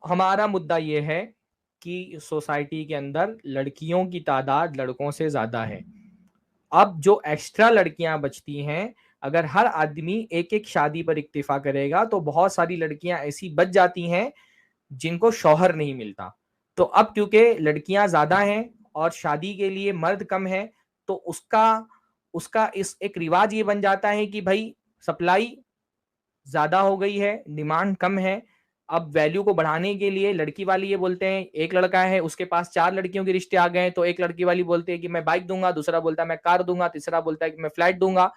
हमारा मुद्दा ये है कि सोसाइटी के अंदर लड़कियों की तादाद लड़कों से ज्यादा है। अब जो एक्स्ट्रा लड़कियां बचती हैं, अगर हर आदमी एक एक शादी पर इक्तिफा करेगा तो बहुत सारी लड़कियां ऐसी बच जाती हैं जिनको शौहर नहीं मिलता। तो अब क्योंकि लड़कियां ज्यादा हैं और शादी के लिए मर्द कम है, तो उसका उसका इस एक रिवाज ये बन जाता है कि भाई सप्लाई ज्यादा हो गई है, डिमांड कम है। अब वैल्यू को बढ़ाने के लिए लड़की वाली ये बोलते हैं, एक लड़का है उसके पास 4 लड़कियों के रिश्ते आ गए हैं, तो एक लड़की वाली बोलती है कि मैं बाइक दूंगा, दूसरा बोलता है मैं कार दूंगा, तीसरा बोलता है कि मैं फ्लैट दूंगा।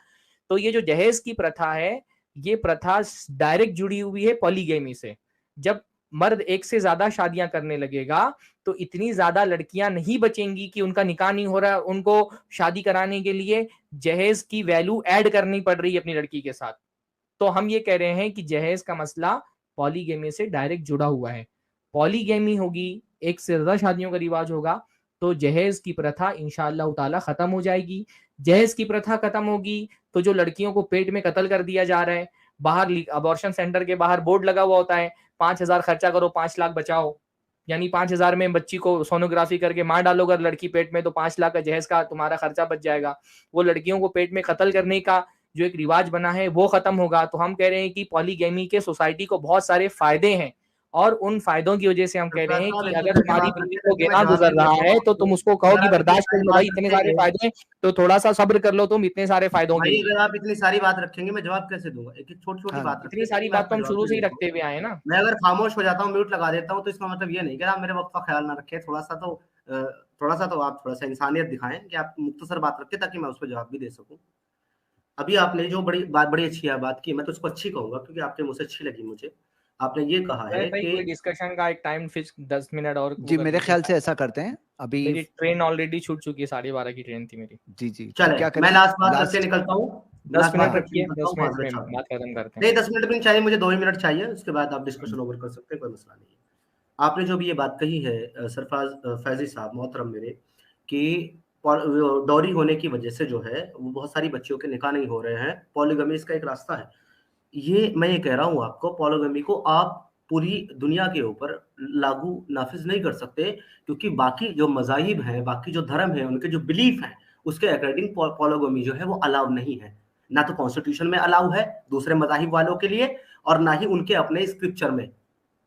तो ये जो दहेज की प्रथा है, ये प्रथा डायरेक्ट जुड़ी हुई है पॉलीगेमी से। जब मर्द एक से ज्यादा शादियां करने लगेगा तो इतनी ज्यादा लड़कियां नहीं बचेंगी कि उनका निकाह नहीं हो रहा, उनको शादी कराने के लिए जहेज की वैल्यू ऐड करनी पड़ रही है अपनी लड़की के साथ। तो हम ये कह रहे हैं कि जहेज का मसला पॉलीगेमी से डायरेक्ट जुड़ा हुआ है। पॉलीगेमी होगी, एक से ज्यादा शादियों का रिवाज होगा, तो जहेज की प्रथा इंशाअल्लाह ताला खत्म हो जाएगी। जहेज की प्रथा खत्म होगी तो जो लड़कियों को पेट में कत्ल कर दिया जा रहा है, बाहर अबॉर्शन सेंटर के बाहर बोर्ड लगा हुआ होता है, 5,000 खर्चा करो 5 लाख बचाओ, यानी 5,000 में बच्ची को सोनोग्राफी करके मार डालो अगर लड़की पेट में, तो 5 लाख का जहेज का तुम्हारा खर्चा बच जाएगा। वो लड़कियों को पेट में कत्ल करने का जो एक रिवाज बना है वो खत्म होगा। तो हम कह रहे हैं कि पॉलीगेमी के सोसाइटी को बहुत सारे फायदे हैं, और उन फायदों की वजह से हम कह रहे सरफराज हैं साहब कि एक अगर दूसरे की तुम्हारी बात बीवी रखिए को ताकि मैं गिना जवाब गुजर भी दे रहा पाऊँ है तो आपको। तुम उसको कहो अगर कि आप इतनी बर्दाश्त कर सारी लो भाई, बात इतने सारे रखेंगे फायदे हैं, तो थोड़ा सा सब्र कर लो तुम इतने सारे फायदों के भाई, लिए। अगर आप इतनी सारी बात रखेंगे मैं जवाब कैसे दूंगा? एक एक छोटी छोटी हाँ बात इतनी रखते ताकि सारी मैं बात तो आपका हम जवाब शुरू भी से ही दे रखते पाऊँ। हुए आए ना। मैं अगर खामोश हो जाता हूँ, म्यूट लगा देता हूँ, तो इसका मतलब ये नहीं कि आप मेरे वक्त का ख्याल ना रखें। थोड़ा सा तो आप थोड़ा सा इंसानियत दिखाएं कि आप मुख्तसर बात रखें ताकि मैं उस पर जवाब भी दे सकूं। अभी आपने जो बड़ी अच्छी बात की, मैं तो उसको अच्छी कहूंगा क्योंकि आपके मुझसे अच्छी लगी मुझे। आपने ये कहा अरे है भाई कि कोई डिस्कशन का एक टाइम फिक्स 10 मिनट और वो जी, कर मेरे लीजिए। ख्याल से ऐसा करते हैं अभी। मेरी ट्रेन ऑलरेडी छूट चुकी है, 12:30 की ट्रेन थी मेरी। जी जी, तो चले, क्या मैं करें लास्ट बात करके लास्ट। निकलता हूँ। दस लास्ट बात मिनट हाँ करके रखिए, निकलता 10 हूँ, मिनट फाजिल में साहब। बात खत्म करते हैं। नहीं, 10 मिनट भी नहीं चाहिए मुझे, 2 ही मिनट चाहिए, उसके बाद आप डिस्कशन ओवर कर सकते हैं, कोई मसला नहीं है। आपने जो भी ये बात कही है सरफराज फैजी साहब मोहतरम मेरे, कि डॉरी होने की वजह से जो है वो बहुत सारी बच्चियों के निकाह नहीं हो रहे हैं, पॉलीगमी इसका एक रास्ता है। ये मैं ये कह रहा हूँ आपको, पॉलीगमी को आप पूरी दुनिया के ऊपर लागू नाफिज नहीं कर सकते, क्योंकि बाकी जो मजाहिब हैं, बाकी जो धर्म है, उनके जो बिलीफ हैं, उसके अकॉर्डिंग पॉलीगमी जो है वो अलाउ नहीं है। ना तो कॉन्स्टिट्यूशन में अलाउ है दूसरे मजाहिब वालों के लिए, और ना ही उनके अपने स्क्रिप्चर में।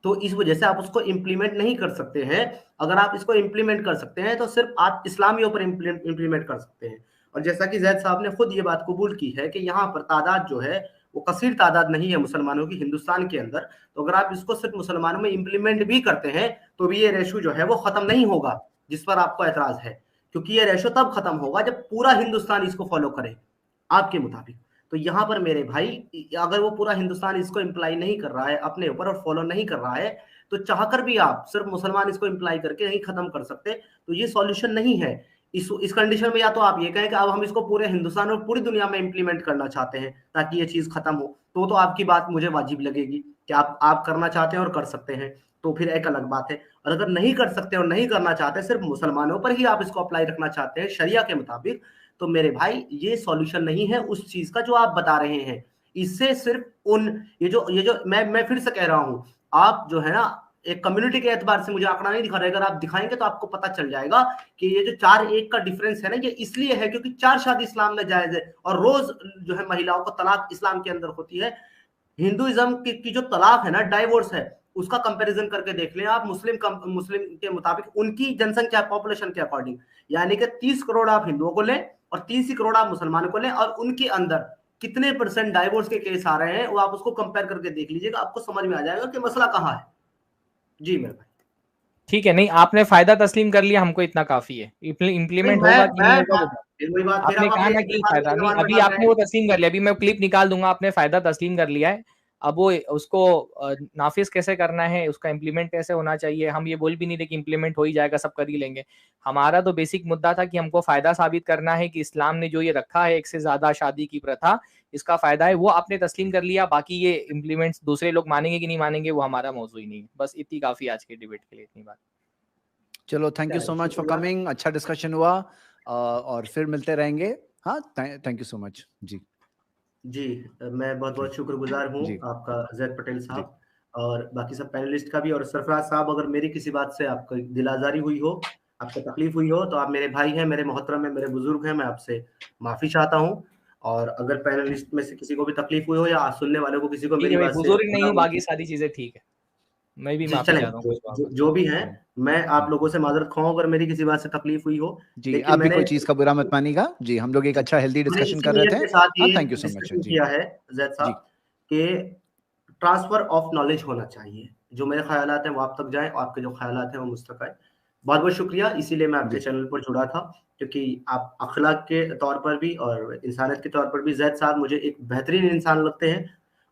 तो इस वजह से आप उसको इम्प्लीमेंट नहीं कर सकते हैं। अगर आप इसको इम्प्लीमेंट कर सकते हैं तो सिर्फ आप इस्लामियों पर इम्प्लीमेंट कर सकते हैं। और जैसा कि जैद साहब ने खुद ये बात कबूल की है कि यहाँ पर तादाद जो है वो कसीर तादाद नहीं है मुसलमानों की हिंदुस्तान के अंदर, तो अगर आप इसको सिर्फ मुसलमानों में इम्प्लीमेंट भी करते हैं तो भी ये रेशो जो है वो खत्म नहीं होगा, जिस पर आपको एतराज है। क्योंकि ये रेशो तब खत्म होगा जब पूरा हिंदुस्तान इसको फॉलो करे आपके मुताबिक। तो यहाँ पर मेरे भाई, अगर वो पूरा हिंदुस्तान इसको इम्प्लाई नहीं कर रहा है अपने ऊपर और फॉलो नहीं कर रहा है, तो चाहकर भी आप सिर्फ मुसलमान इसको इम्प्लाई करके नहीं खत्म कर सकते। तो ये सॉल्यूशन नहीं है। इस कंडीशन में या तो आप ये कहें कि अब हम इसको पूरे हिंदुस्तान और पूरी दुनिया में इंप्लीमेंट करना चाहते हैं ताकि ये चीज खत्म हो, तो आपकी बात मुझे वाजिब लगेगी कि आप करना चाहते हैं और कर सकते हैं, तो फिर एक अलग बात है। और अगर नहीं कर सकते और नहीं करना चाहते, सिर्फ मुसलमानों पर ही आप इसको अप्लाई रखना चाहते हैं शरिया के मुताबिक, तो मेरे भाई ये सॉल्यूशन नहीं है उस चीज का जो आप बता रहे हैं। इससे सिर्फ उन ये जो मैं फिर से कह रहा हूं, आप जो है ना एक कम्युनिटी के एतबार से मुझे आंकड़ा नहीं दिखा रहे, अगर आप दिखाएंगे तो आपको पता चल जाएगा कि ये जो 4-1 का डिफरेंस है ना, ये इसलिए है क्योंकि 4 शादी इस्लाम में जायज है और रोज जो है महिलाओं को तलाक इस्लाम के अंदर होती है। हिंदुइज्म की जो तलाक है ना, डाइवोर्स है, उसका कंपैरिजन करके देख लें आप मुस्लिम के मुताबिक उनकी जनसंख्या पॉपुलेशन के अकॉर्डिंग, यानी कि 30 करोड़ आप हिंदुओं को लें और 30 ही करोड़ आप मुसलमानों को लें, और उनके अंदर कितने % डाइवोर्स के केस आ रहे हैं वो आप उसको कंपेयर करके देख लीजिएगा, आपको समझ में आ जाएगा कि मसला कहाँ है। जी मेरे भाई, ठीक है, नहीं आपने फायदा तस्लीम कर लिया, हमको इतना काफी है। इम्प्लीमेंट होगा कि नहीं होगा वही बात, फिर आपने आप कहा अपने ना अपने कि बात फायदा के नहीं, जवाब में अभी डाल रहे आपने वो हैं। तस्लीम कर लिया, अभी मैं क्लिप निकाल दूंगा, आपने फायदा तस्लीम कर लिया है। अब वो उसको नाफिज कैसे करना है, उसका इम्प्लीमेंट कैसे होना चाहिए, हम ये बोल भी नहीं रहे कि इम्प्लीमेंट हो ही जाएगा, सब कर ही लेंगे। हमारा तो बेसिक मुद्दा था कि हमको फायदा साबित करना है कि इस्लाम ने जो ये रखा है एक से ज्यादा शादी की प्रथा, इसका फायदा है, वो आपने तस्लीम कर लिया। बाकी ये इम्प्लीमेंट दूसरे लोग मानेंगे कि नहीं मानेंगे वो हमारा मौजू ही नहीं है। बस इतनी काफी आज के डिबेट के लिए, इतनी बात। चलो, thank you so much for coming, अच्छा डिस्कशन हुआ और फिर मिलते रहेंगे। हाँ, थैंक यू सो मच। जी जी, मैं बहुत बहुत शुक्रगुजार हूँ जी आपका जैद पटेल जी साहब। और बाकी सब पैनलिस्ट का भी। और सरफराज साहब, अगर मेरी किसी बात से आपको दिल आजारी हुई हो, आपको तकलीफ हुई हो, तो आप मेरे भाई हैं, मेरे मोहतरम हैं, मेरे बुजुर्ग हैं, मैं आपसे माफी चाहता हूँ। और अगर पैनलिस्ट में से किसी को भी तकलीफ हुई हो या सुनने वालों को किसी को ठीक मेरी है भाई, बात से बुजुर्ग नहीं हूँ, बाकी सारी चीजें ठीक है, मैं भी जी माफी चलें, चाहता हूँ कुछ बातों से। जो भी है, मैं आप लोगों से माजरत खाऊं अगर मेरी किसी बात से तकलीफ हुई हो। जी, लेकिन आप भी मैंने कोई चीज का बुरा मत मानिएगा जी, हम लोग एक अच्छा हेल्दी मैंने डिस्कशन इसी कर रहे नीयत थे। के साथ हाँ, ये thank you so much discussion जी। किया है जैद जी साहब, कि ट्रांसफर ऑफ नॉलेज होना चाहिए। जो मेरे ख्यालात हैं वो आप तक जाएं, और आपके जो ख्यालात हैं वो मुझ तक आए। बहुत बहुत शुक्रिया, इसीलिए मैं आपके जी चैनल पर जुड़ा था, क्योंकि आप अखलाक के तौर पर भी और इंसानियत के तौर पर भी जैद साहब मुझे एक बेहतरीन इंसान लगते हैं।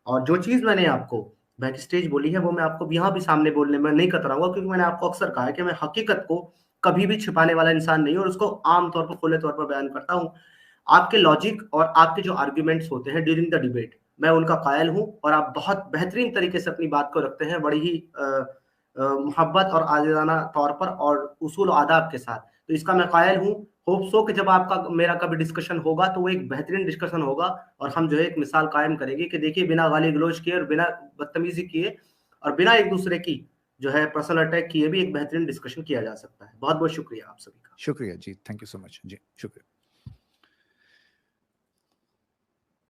और जो चीज़ मैंने आपको बैक स्टेज बोली है वो मैं आपको यहाँ भी सामने बोलने में नहीं कतराऊंगा, क्योंकि मैंने आपको अक्सर कहा है कि मैं हकीकत को कभी भी छिपाने वाला इंसान नहीं हूँ, और उसको आम तौर पर खुले तौर पर बयान करता हूँ। आपके लॉजिक और आपके जो आर्ग्यूमेंट्स होते हैं ड्यूरिंग द डिबेट, मैं उनका कायल हूं, और आप बहुत बेहतरीन तरीके से अपनी बात को रखते हैं, बड़ी ही मोहब्बत और आदिलाना तौर पर और उसूल और आदाब के साथ। तो इसका मैं कायल हूं। होप सो कि जब आपका मेरा कभी डिस्कशन होगा तो वो एक बेहतरीन डिस्कशन होगा, और हम जो है एक मिसाल कायम करेंगे कि देखिए, बिना गाली गलौज किए और बिना बदतमीजी किए और बिना एक दूसरे की जो है पर्सनल अटैक किए भी एक बेहतरीन डिस्कशन किया जा सकता है। बहुत बहुत शुक्रिया आप सभी का। शुक्रिया जी, थैंक यू सो मच जी, शुक्रिया।